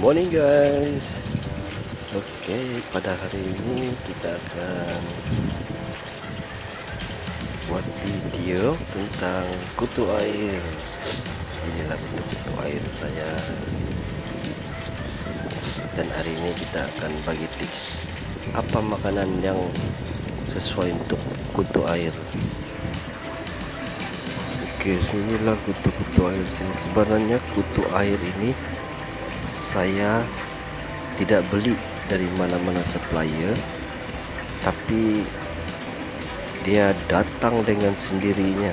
Morning guys. Oke, pada hari ini kita akan buat video tentang kutu air. Inilah kutu air saya. Dan hari ini kita akan bagi tips apa makanan yang sesuai untuk kutu air. Oke, sinilah kutu air sini. Sebenarnya kutu air ini saya tidak beli dari mana-mana supplier, tapi dia datang dengan sendirinya.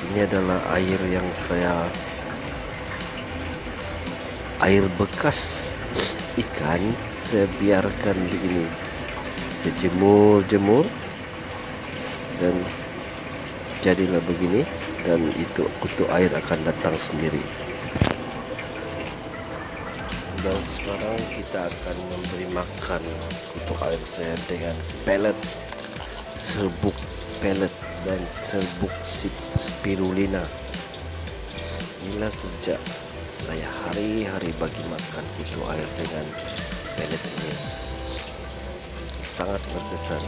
Ini adalah air yang air bekas ikan saya biarkan begini, saya jemur dan jadilah begini, dan itu kutu air akan datang sendiri. Dan sekarang kita akan memberi makan kutu air saya dengan pelet, serbuk pelet dan serbuk spirulina. Inilah kerja saya hari-hari bagi makan kutu air dengan pelet ini. Sangat berkesan.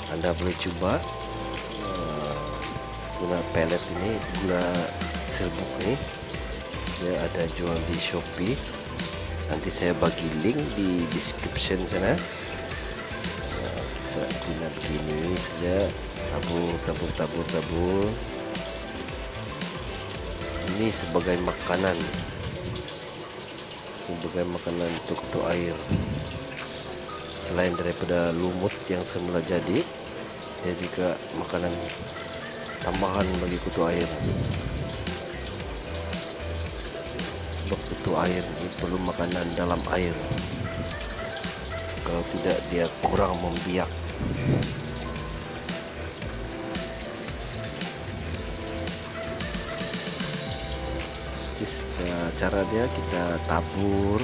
Anda boleh coba guna pelet ini, guna serbuk ini. Dia ada jual di Shopee. Nanti saya bagi link di description sana. Kita guna begini saja, tabur. Ini sebagai makanan untuk kutu air. Selain daripada lumut yang semula jadi, dia juga makanan tambahan bagi kutu air. Sebab kutu air ini perlu makanan dalam air. Kalau tidak, dia kurang membiak. Cara dia kita tabur,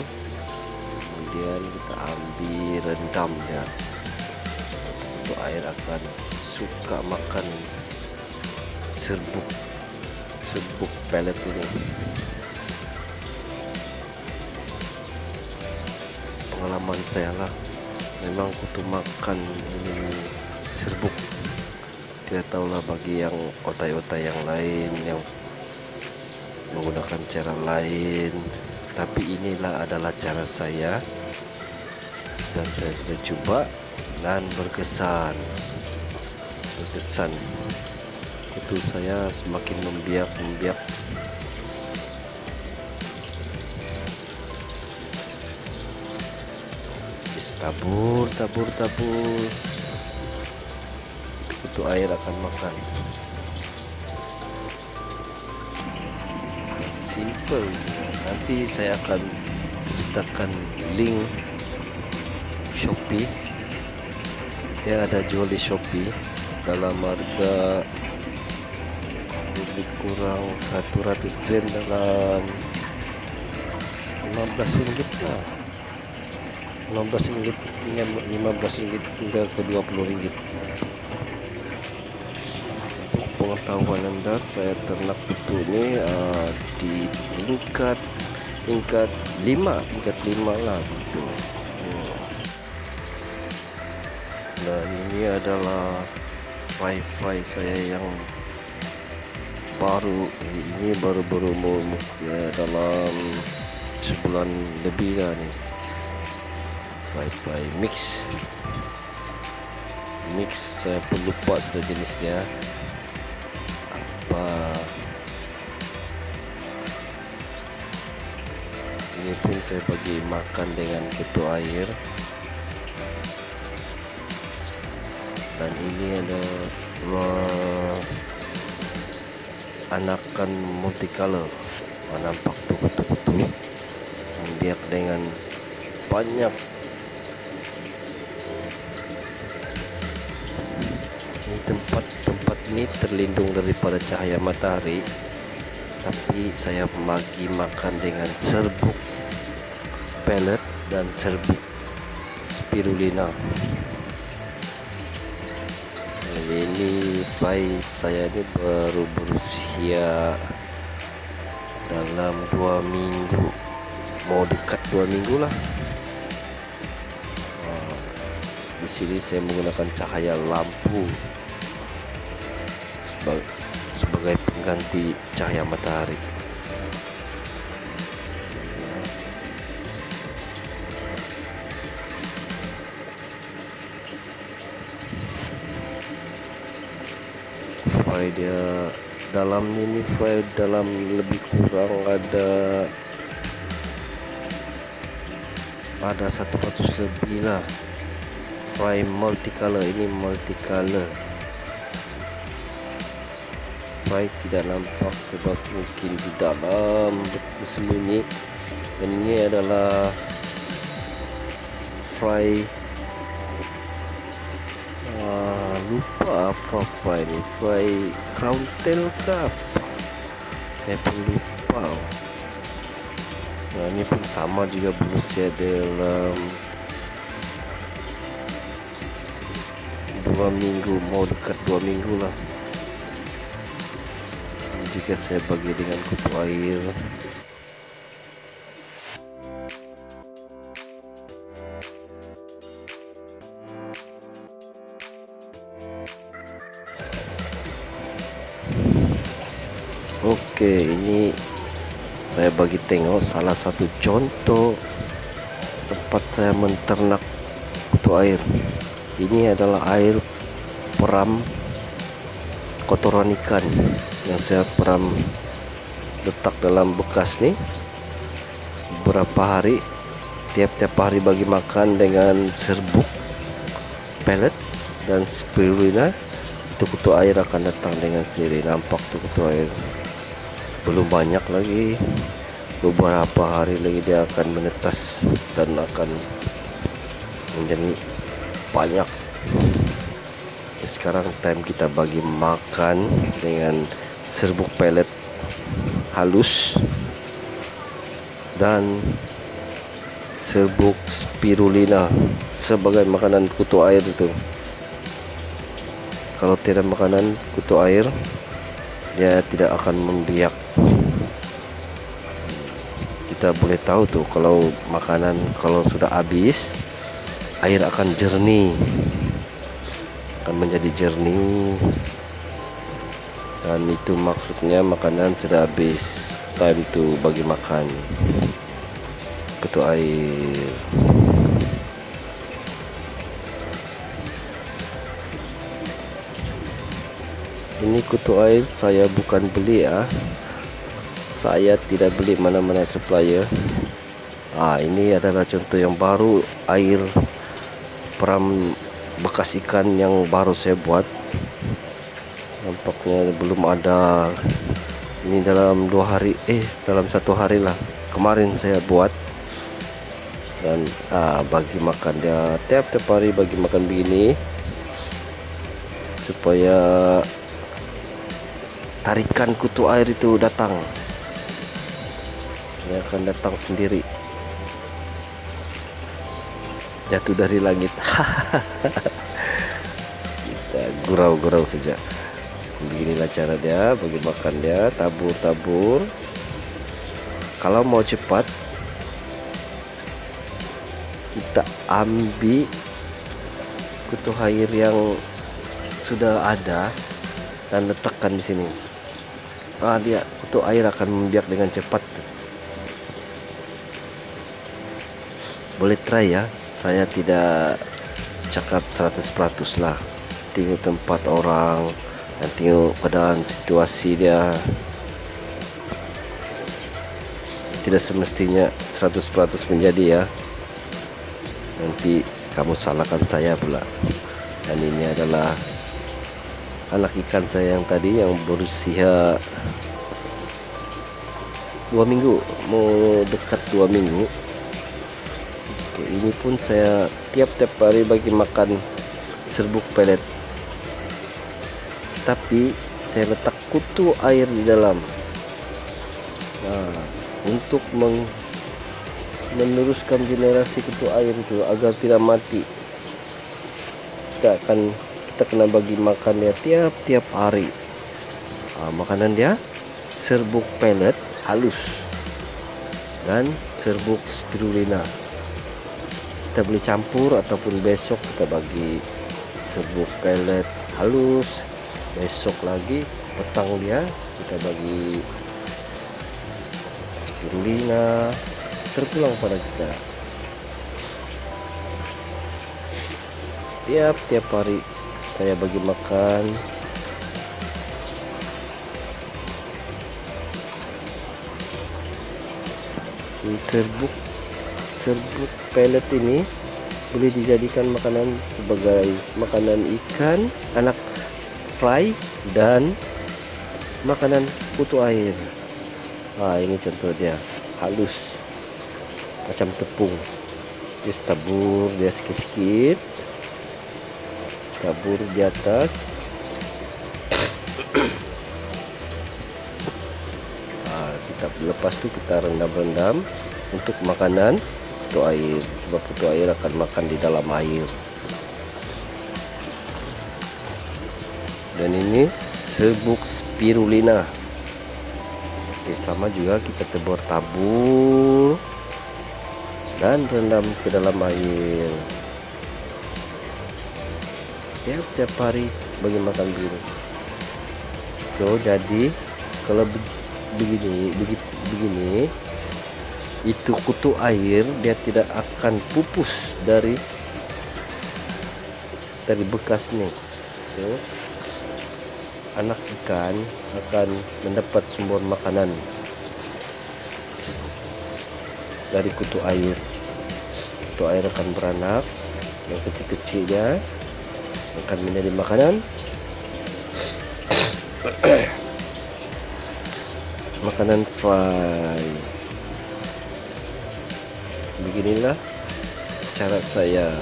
kemudian kita ambil, rendam ya. Kutu air akan suka makan serbuk pelet ini. Pengalaman saya lah, memang kutu makan ini serbuk. Tidak tahulah bagi yang otai-otai yang lain yang menggunakan cara lain, tapi inilah adalah cara saya, dan saya sudah coba dan berkesan. Kutu saya semakin membiak. Tabur. Kutu air akan makan. Simple. Nanti saya akan ceritakan link Shopee. Dia ada jual di Shopee dalam harga lebih kurang 100 gram dalam 15 ringgit lah. 15 ringgit hingga ke 20 ringgit. Untuk pengetahuan Anda, saya ternak kutu ini di tingkat 5 lah gitu. Dan ini adalah wifi saya yang baru. Ini baru berumur ya dalam sebulan lebih lah nih. Wifi mix, saya pun lupa sudah jenisnya apa. Ini pun saya bagi makan dengan kutu air. Dan ini ada anakan multicolor. Nampak tuh kutu-kutu membiak dengan banyak. Tempat ini terlindung daripada cahaya matahari, tapi saya bagi makan dengan serbuk pellet dan serbuk spirulina. Ini fly saya ini baru berusia dalam 2 minggu, mau dekat 2 minggu lah. Di sini saya menggunakan cahaya lampu sebagai pengganti cahaya matahari. File dia dalam ini, file dalam lebih kurang ada 100 lebih lah. File multicolor, ini multicolor. File tidak nampak sebab mungkin di dalam bersembunyi. Dan ini adalah file lupa apa file ini, file crown tail ke apa, saya pun lupa. Nah, ini pun sama juga berusia dalam 2 minggu, mau dekat 2 minggu lah. Ini juga saya bagi dengan kutu air. Oke, ini saya bagi tengok salah satu contoh tempat saya menternak kutu air. Ini adalah air peram kotoran ikan yang saya peram, letak dalam bekas nih beberapa hari. Tiap-tiap hari bagi makan dengan serbuk, pellet dan spirulina. Itu kutu air akan datang dengan sendiri. Nampak tuh kutu air, belum banyak lagi, beberapa hari lagi dia akan menetas dan akan menjadi banyak. Sekarang time kita bagi makan dengan serbuk pellet halus dan serbuk spirulina sebagai makanan kutu air itu. Kalau tidak makanan kutu air, dia tidak akan membiak. Kita boleh tahu tuh kalau makanan kalau sudah habis, air akan jernih, akan menjadi jernih, dan itu maksudnya makanan sudah habis, time to bagi makan kutu air. Ini kutu air saya bukan beli ya, saya tidak beli mana-mana supplier. Ini adalah contoh yang baru, air peram bekas ikan yang baru saya buat. Nampaknya belum ada, ini dalam 2 hari, dalam 1 hari lah kemarin saya buat. Dan bagi makan dia tiap-tiap hari, bagi makan begini supaya tarikan kutu air itu datang, dia akan datang sendiri, jatuh dari langit. Kita gurau-gurau saja. Beginilah cara dia bagi makan dia, tabur-tabur. Kalau mau cepat, kita ambil kutu air yang sudah ada dan letakkan di sini. Dia kutu air akan membiak dengan cepat. Boleh try ya. Saya tidak cakap 100% lah. Tengok tempat orang dan tengok keadaan situasi dia. Tidak semestinya 100% menjadi ya. Nanti kamu salahkan saya pula. Dan ini adalah anak ikan saya yang tadi yang berusia 2 minggu, mau dekat 2 minggu. Oke, ini pun saya tiap-tiap hari bagi makan serbuk pellet, tapi saya letak kutu air di dalam. Untuk meneruskan generasi kutu air itu agar tidak mati. Kita kena bagi makan dia tiap hari. Makanan dia serbuk pellet halus dan serbuk spirulina. Kita boleh campur ataupun besok kita bagi serbuk pellet halus, besok lagi petang dia kita bagi spirulina, terpulang pada kita. Tiap hari saya bagi makan. Serbuk pellet ini boleh dijadikan makanan sebagai makanan ikan, anak fry, dan makanan kutu air. Ini contoh dia, halus macam tepung. Dia tabur dia sikit-sikit, tabur di atas. Kita lepas tu kita rendam untuk makanan kutu air, sebab kutu air akan makan di dalam air. Dan ini serbuk spirulina. Sama juga kita tabur dan rendam ke dalam air. Tiap hari bagi makan begini. So jadi kalau begini itu kutu air dia tidak akan pupus dari bekas nih. So anak ikan akan mendapat sumber makanan dari kutu air. Kutu air akan beranak, yang kecil-kecil dia akan menjadi makanan. Makanan fry. Beginilah cara saya.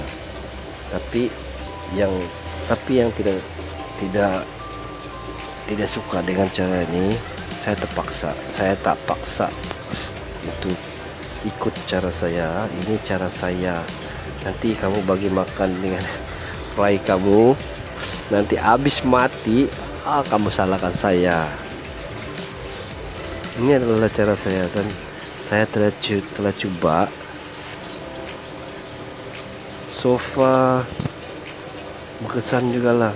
Tapi yang tidak suka dengan cara ini, saya tak paksa untuk ikut cara saya. Ini cara saya. Nanti kamu bagi makan dengan fry kamu, nanti habis mati, kamu salahkan saya. Ini adalah cara saya dan saya telah coba. So far berkesan juga lah.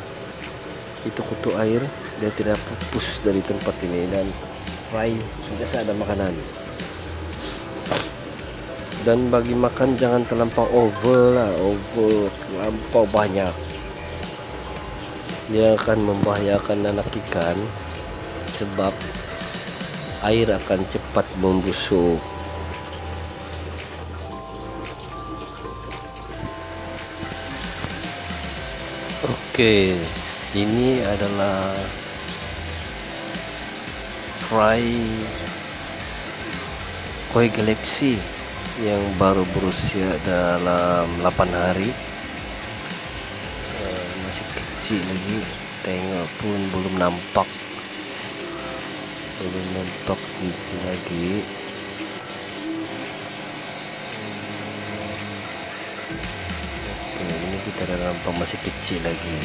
Itu kutu air dia tidak pupus dari tempat ini, dan fry biasa ada makanan. Dan bagi makan jangan terlampau over terlampau banyak. Dia akan membahayakan anak ikan sebab air akan cepat membusuk. Oke, ini adalah fry koi galaxy yang baru berusia dalam 8 hari. Masih kecil lagi, tengok pun belum nampak lagi. Oke, ini kita dah nampak masih kecil lagi.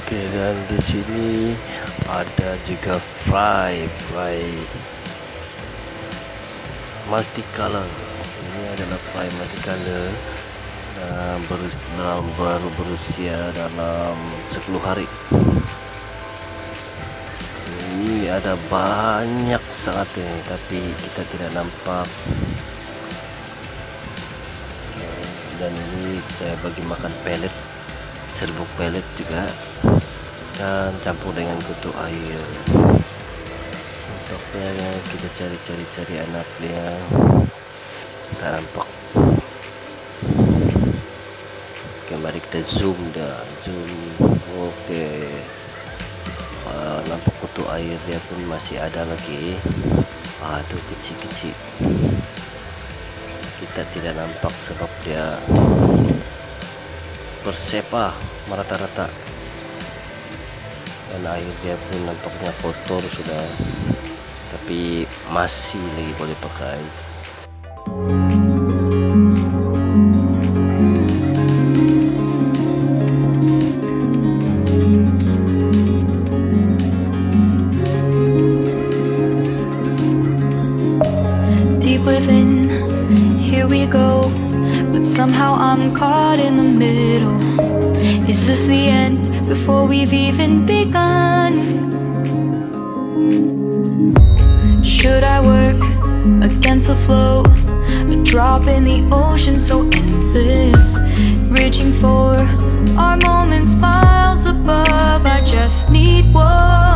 Oke, dan di sini ada juga fry multicolor. Ini adalah fry multicolor baru berusia dalam 10 hari. Ini ada banyak sangat ini, tapi kita tidak nampak. Dan ini saya bagi makan pellet, serbuk pellet juga, dan campur dengan kutu air. Untuknya kita cari anaknya, tak nampak. Oke, mari kita zoom. Oke, nampak kutu air dia pun masih ada lagi. Itu kecil-kecil. Kita tidak nampak sebab dia bersepah merata-rata, dan air dia pun nampaknya kotor sudah. tapi masih lagi boleh pakai. Deep within, here we go, but somehow I'm caught in the middle. Is this the end before we've even begun? Should I work against the flow? A drop in the ocean so endless, reaching for our moments miles above. I just need one.